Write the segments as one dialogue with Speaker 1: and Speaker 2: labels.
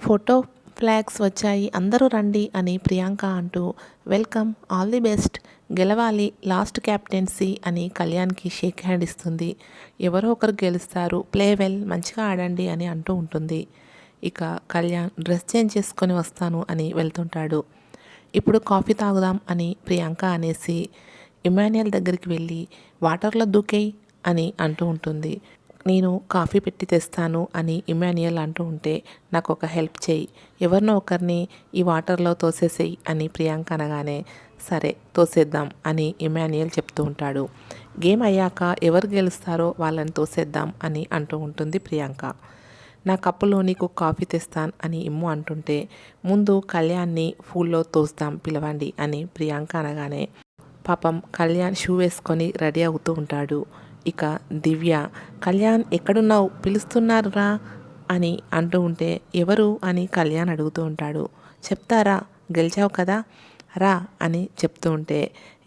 Speaker 1: Photo flags వచ్చాయి, అందరూ రండి అని ప్రియాంక అంటూ వెల్కమ్, ఆల్ ది బెస్ట్, గెలవాలి, లాస్ట్ క్యాప్టెన్సీ అని కళ్యాణ్కి షేక్ హ్యాండ్ ఇస్తుంది. ఎవరో ఒకరు గెలుస్తారు, ప్లే వెల్, మంచిగా ఆడండి అని అంటూ ఉంటుంది. ఇక కళ్యాణ్ డ్రెస్ చేంజ్ చేసుకొని వస్తాను అని వెళ్తుంటాడు. ఇప్పుడు కాఫీ తాగుదాం అని ప్రియాంక అనేసి ఇమాన్యుయల్ దగ్గరికి వెళ్ళి వాటర్లో దూకేయ్ అని అంటూ ఉంటుంది. నేను కాఫీ పెట్టి తెస్తాను అని ఇమాన్యుయల్ అంటూ ఉంటే నాకు ఒక హెల్ప్ చేయి, ఎవరినో ఒకరిని ఈ వాటర్లో తోసేసేయి అని ప్రియాంక అనగానే సరే తోసేద్దాం అని ఇమాన్యుయల్ చెప్తూ ఉంటాడు. గేమ్ అయ్యాక ఎవరు గెలుస్తారో వాళ్ళని తోసేద్దాం అని అంటూ ఉంటుంది ప్రియాంక. నా కప్పులో నీకు కాఫీ తెస్తాను అని ఇమ్ము అంటుంటే ముందు కళ్యాణ్ని ఫూల్లో తోస్తాం పిలవండి అని ప్రియాంక అనగానే పాపం కళ్యాణ్ షూ వేసుకొని రెడీ అవుతూ ఉంటాడు. ఇక దివ్య కళ్యాణ్ ఎక్కడున్నావు, పిలుస్తున్నారురా అని అంటూ ఉంటే ఎవరు అని కళ్యాణ్ అడుగుతూ ఉంటాడు. చెప్తారా, గెలిచావు కదా రా అని చెప్తూ ఉంటే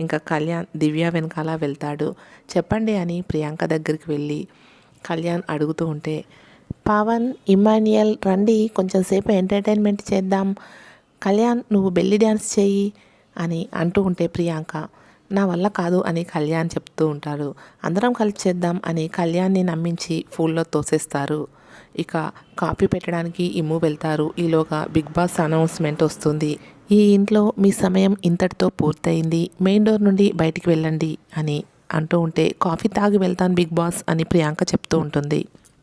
Speaker 1: ఇంకా కళ్యాణ్ దివ్య వెనకాల వెళ్తాడు. చెప్పండి అని ప్రియాంక దగ్గరికి వెళ్ళి కళ్యాణ్ అడుగుతూ ఉంటే పవన్, ఇమాన్యుయల్ రండి, కొంచెం సేపు ఎంటర్టైన్మెంట్ చేద్దాం, కళ్యాణ్ నువ్వు బెల్లి డ్యాన్స్ చేయి అని అంటూ ఉంటే ప్రియాంక నా వల్ల కాదు అని కళ్యాణ్ చెప్తూ ఉంటారు. అందరం కలిసి చేద్దాం అని కళ్యాణ్ని నమ్మించి ఫూల్లో తోసేస్తారు. ఇక కాఫీ పెట్టడానికి ఇమ్ము వెళ్తారు. ఈలోగా బిగ్ బాస్ అనౌన్స్మెంట్ వస్తుంది. ఈ ఇంట్లో మీ సమయం ఇంతటితో పూర్తయింది, మెయిన్ డోర్ నుండి బయటికి వెళ్ళండి అని అంటూ ఉంటే కాఫీ తాగి వెళ్తాను బిగ్ బాస్ అని ప్రియాంక చెప్తూ ఉంటుంది.